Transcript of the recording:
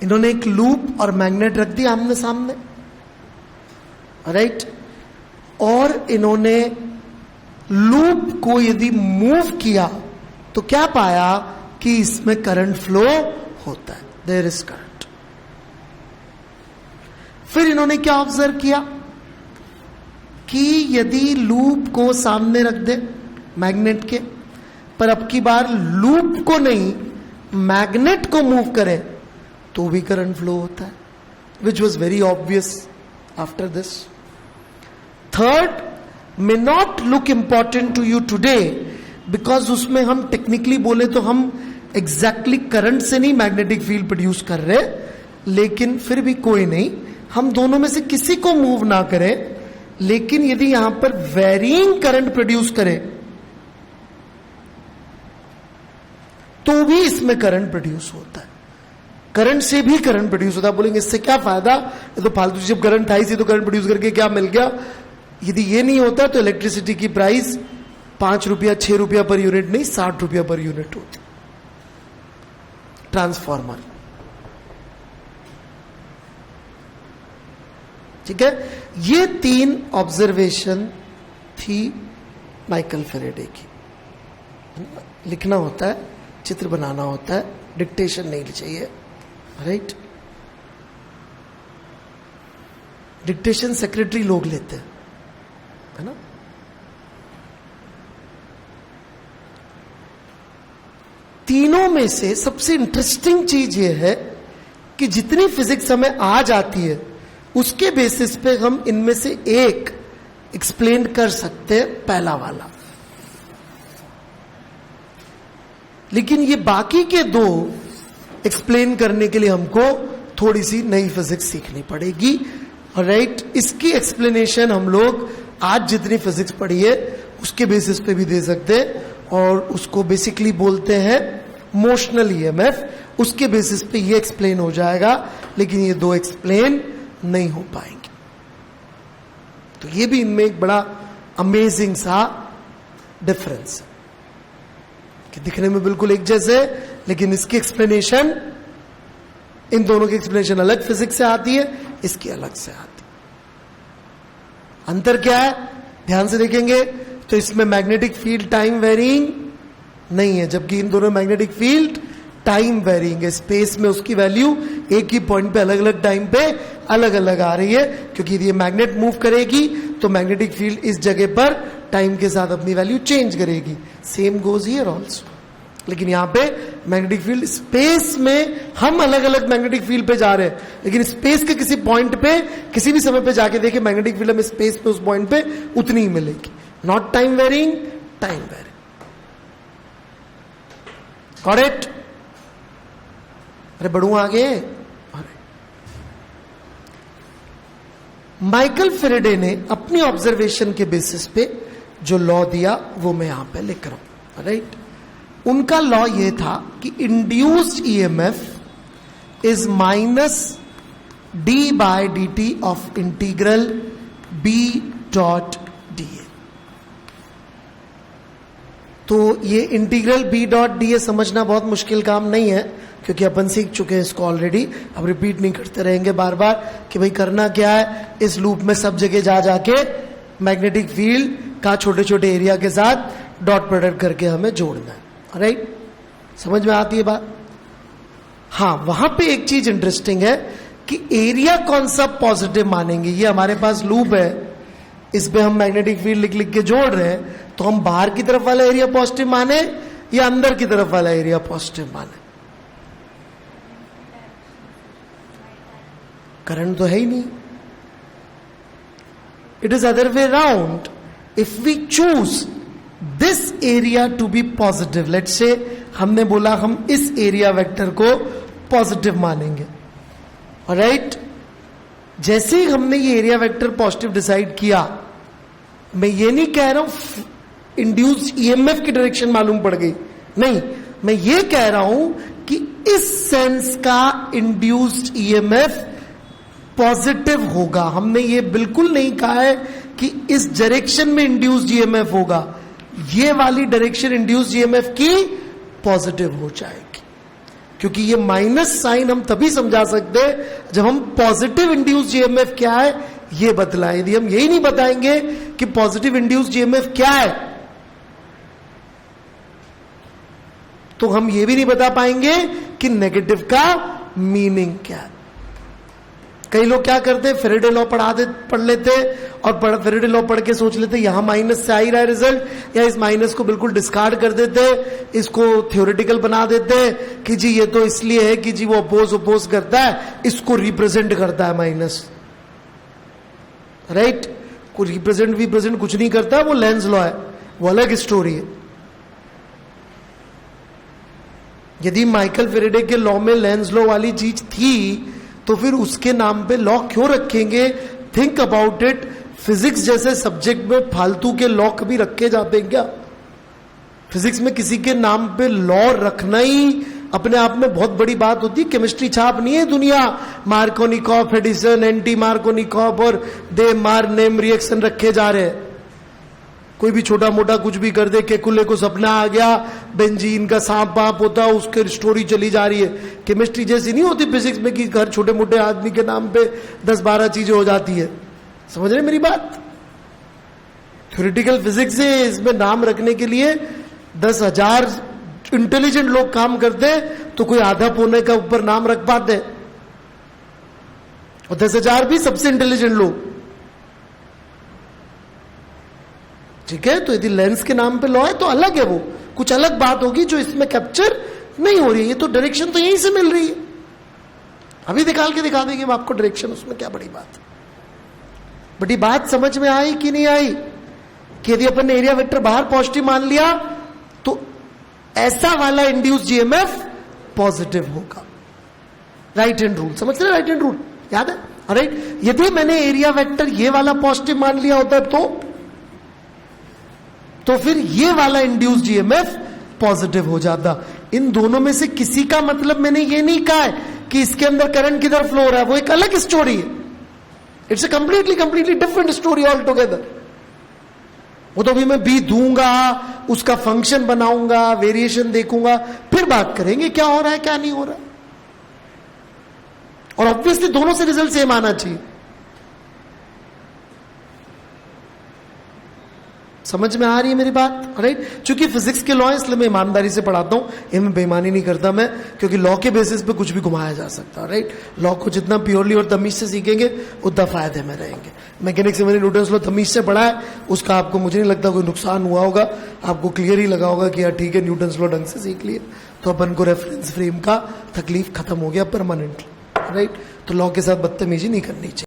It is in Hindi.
इन्होंने एक लूप और मैग्नेट रख दिया आमने सामने, राइट, और इन्होंने लूप को यदि मूव किया तो क्या पाया कि इसमें करंट फ्लो होता है, देयर इज करंट। फिर इन्होंने क्या ऑब्जर्व किया कि यदि लूप को सामने रख दे मैग्नेट के, पर अब की बार लूप को नहीं मैग्नेट को मूव करे तो भी करंट फ्लो होता है, which was very obvious after this. Third, may not look important to you today because उसमें हम टेक्निकली बोले तो हम एग्जैक्टली करंट से नहीं मैग्नेटिक फील्ड प्रोड्यूस कर रहे, लेकिन फिर भी कोई नहीं, हम दोनों में से किसी को मूव ना करें, लेकिन यदि यहां पर वेरिंग करंट प्रोड्यूस करे तो भी इसमें करंट प्रोड्यूस होता है। करंट से भी करंट प्रोड्यूस होता है। बोलेंगे इससे क्या फायदा, ये तो फालतू, जब करंट था इसी तो करंट प्रोड्यूस करके क्या मिल गया। यदि ये नहीं होता तो इलेक्ट्रिसिटी की प्राइस 5 रुपया 6 रुपया पर यूनिट नहीं 60 रुपया पर यूनिट होती। ट्रांसफॉर्मर, ठीक है। ये 3 ऑब्जर्वेशन थी माइकल फैराडे की। लिखना होता है, चित्र बनाना होता है, डिक्टेशन नहीं चाहिए, राइट। डिक्टेशन सेक्रेटरी लोग लेते हैं, है ना। तीनों में से सबसे इंटरेस्टिंग चीज यह है कि जितनी फिजिक्स हमें आज आती है उसके बेसिस पे हम इनमें से एक एक्सप्लेन कर सकते हैं, पहला वाला, लेकिन ये बाकी के 2 एक्सप्लेन करने के लिए हमको थोड़ी सी नई फिजिक्स सीखनी पड़ेगी, राइट। इसकी एक्सप्लेनेशन हम लोग आज जितनी फिजिक्स पढ़ी है उसके बेसिस पे भी दे सकते हैं, और उसको बेसिकली बोलते हैं मोशनल ईएमएफ। उसके बेसिस पे ये एक्सप्लेन हो जाएगा, लेकिन ये 2 एक्सप्लेन नहीं हो पाएंगे। तो ये भी इनमें एक बड़ा अमेजिंग सा डिफरेंस है कि दिखने में बिल्कुल एक जैसे, लेकिन इसकी एक्सप्लेनेशन, इन दोनों की एक्सप्लेनेशन अलग फिजिक्स से आती है, इसकी अलग से आती है। अंतर क्या है ध्यान से देखेंगे तो इसमें मैग्नेटिक फील्ड टाइम वेरिंग नहीं है, जबकि इन दोनों मैग्नेटिक फील्ड टाइम वेरिंग है। स्पेस में उसकी वैल्यू एक ही पॉइंट पे अलग अलग टाइम पे अलग अलग आ रही है, क्योंकि यदि ये मैग्नेट मूव करेगी तो मैग्नेटिक फील्ड इस जगह पर टाइम के साथ अपनी वैल्यू चेंज करेगी। Same goes here also. लेकिन यहां पे मैग्नेटिक फील्ड, स्पेस में हम अलग अलग मैग्नेटिक फील्ड पे जा रहे हैं, लेकिन स्पेस के किसी पॉइंट पे किसी भी समय पे जाके देखे मैग्नेटिक फील्ड हमें स्पेस पे उस पॉइंट पे उतनी ही मिलेगी। Not time varying, time varying. Got it? अरे बढ़ू आगे। माइकल फैराडे ने अपनी ऑब्जर्वेशन के बेसिस पे जो लॉ दिया वो मैं यहां पे लिख रहा हूं, राइट। उनका लॉ ये था कि induced EMF is minus d by d t of integral B dot d A. तो ये integral B dot d A समझना बहुत मुश्किल काम नहीं है, क्योंकि अपन सीख चुके हैं इसको ऑलरेडी। अब रिपीट नहीं करते रहेंगे बार बार कि भाई करना क्या है। इस लूप में सब जगह जा जाके मैग्नेटिक फील्ड का छोटे छोटे एरिया के साथ डॉट प्रोडक्ट करके हमें जोड़ना है, राइट। समझ में आती है बात? हाँ, वहां पे एक चीज इंटरेस्टिंग है कि एरिया कौन सा पॉजिटिव मानेंगे। ये हमारे पास लूप है, इस पे हम मैग्नेटिक फील्ड लिख लिख के जोड़ रहे हैं, तो हम बाहर की तरफ वाला एरिया पॉजिटिव माने या अंदर की तरफ वाला एरिया पॉजिटिव माने? करंट तो है ही नहीं। It is other way round. If we choose this area to be positive, let's say हमने बोला हम इस एरिया वेक्टर को पॉजिटिव मानेंगे, राइट। जैसे ही हमने ये एरिया वेक्टर पॉजिटिव डिसाइड किया, मैं ये नहीं कह रहा हूं इंड्यूस्ड ईएमएफ की डायरेक्शन मालूम पड़ गई, नहीं, मैं ये कह रहा हूं कि इस सेंस का इंड्यूस्ड ईएमएफ पॉजिटिव होगा। हमने ये बिल्कुल नहीं कहा है कि इस डायरेक्शन में इंड्यूस्ड ईएमएफ होगा, ये वाली डायरेक्शन इंड्यूस्ड ईएमएफ की पॉजिटिव हो जाएगी। क्योंकि ये माइनस साइन हम तभी समझा सकते हैं जब हम पॉजिटिव इंड्यूस जीएमएफ क्या है ये बतलाएं। यदि हम यही नहीं बताएंगे कि पॉजिटिव इंड्यूस जीएमएफ क्या है, तो हम ये भी नहीं बता पाएंगे कि नेगेटिव का मीनिंग क्या है। कई लोग क्या करते हैं, फेरेडे लॉ पढ़ लेते और फेरेडे लॉ पढ़ के सोच लेते यहां माइनस से आ ही रहा है रिजल्ट, या इस माइनस को बिल्कुल डिस्कार्ड कर देते, इसको थ्योरेटिकल बना देते कि जी ये तो इसलिए है कि जी वो अपोज करता है, इसको रिप्रेजेंट करता है माइनस, राइट। कोई रिप्रेजेंट कुछ नहीं करता, वो लेंस लॉ है, वो अलग स्टोरी है। यदि माइकल फेरेडे के लॉ में लेंस लॉ वाली चीज थी तो फिर उसके नाम पे लॉ क्यों रखेंगे? Think about it. फिजिक्स जैसे सब्जेक्ट में फालतू के लॉ कभी रखे जाते हैं क्या? फिजिक्स में किसी के नाम पे लॉ रखना ही अपने आप में बहुत बड़ी बात होती है। केमिस्ट्री छाप नहीं है दुनिया, मार्कोनिकॉफ, एडिसन, एंटी मार्कोनिकॉफ और दे मार नेम रिएक्शन रखे जा रहे हैं। कोई भी छोटा मोटा कुछ भी कर दे, केकुले को सपना आ गया, बेंजीन का सांप वाप होता, उसके स्टोरी चली जा रही है। केमिस्ट्री जैसी नहीं होती फिजिक्स में कि हर छोटे मोटे आदमी के नाम पे 10-12 चीजें हो जाती है। समझ रहे मेरी बात? थ्योरेटिकल फिजिक्स है, इसमें नाम रखने के लिए 10,000 इंटेलिजेंट लोग काम करते तो कोई आधा पौने का ऊपर नाम रख पाते, और 10,000 भी सबसे इंटेलिजेंट लोग। ठीक है, तो यदि लेंस के नाम पे लॉ है तो अलग है, वो कुछ अलग बात होगी जो इसमें कैप्चर नहीं हो रही है। ये तो डायरेक्शन तो यहीं से मिल रही है, अभी निकाल के दिखा देंगे आपको डायरेक्शन, उसमें क्या बड़ी बात। बड़ी बात समझ में आई कि नहीं आई कि यदि अपन ने एरिया वेक्टर बाहर पॉजिटिव मान लिया तो ऐसा वाला इंड्यूस जीएमएफ पॉजिटिव होगा। राइट हैंड रूल समझ रहे? राइट हैंड रूल याद है? राइट। यदि मैंने एरिया वेक्टर ये वाला पॉजिटिव मान लिया होता तो फिर ये वाला इंड्यूस जीएमएफ पॉजिटिव हो जाता। इन दोनों में से किसी का मतलब मैंने ये नहीं कहा है कि इसके अंदर करंट किधर फ्लो हो रहा है, वो एक अलग स्टोरी है। It's a completely different story all together. वो तो अभी मैं बी दूंगा, उसका फंक्शन बनाऊंगा, वेरिएशन देखूंगा, फिर बात करेंगे क्या हो रहा है क्या नहीं हो रहा। और ऑब्वियसली दोनों से रिजल्ट सेम आना चाहिए। समझ में आ रही है मेरी बात? राइट। चूंकि फिजिक्स के लॉ है इसलिए मैं ईमानदारी से पढ़ाता हूं, इनमें बेईमानी नहीं करता मैं, क्योंकि लॉ के बेसिस पे कुछ भी घुमाया जा सकता है। राइट। लॉ को जितना प्योरली और तमीज से सीखेंगे उतना फायदे में रहेंगे। मैकेनिक्स में मैंने न्यूटन्स लॉ तमीज से पढ़ा है, उसका आपको मुझे नहीं लगता कोई नुकसान हुआ होगा, आपको क्लियर ही लगा होगा कि यार ठीक है न्यूटन्स लॉ ढंग से सीख लिए तो अपन को रेफरेंस फ्रेम का तकलीफ खत्म हो गया परमानेंटली। राइट। तो लॉ के साथ बदतमीजी नहीं करनी चाहिए।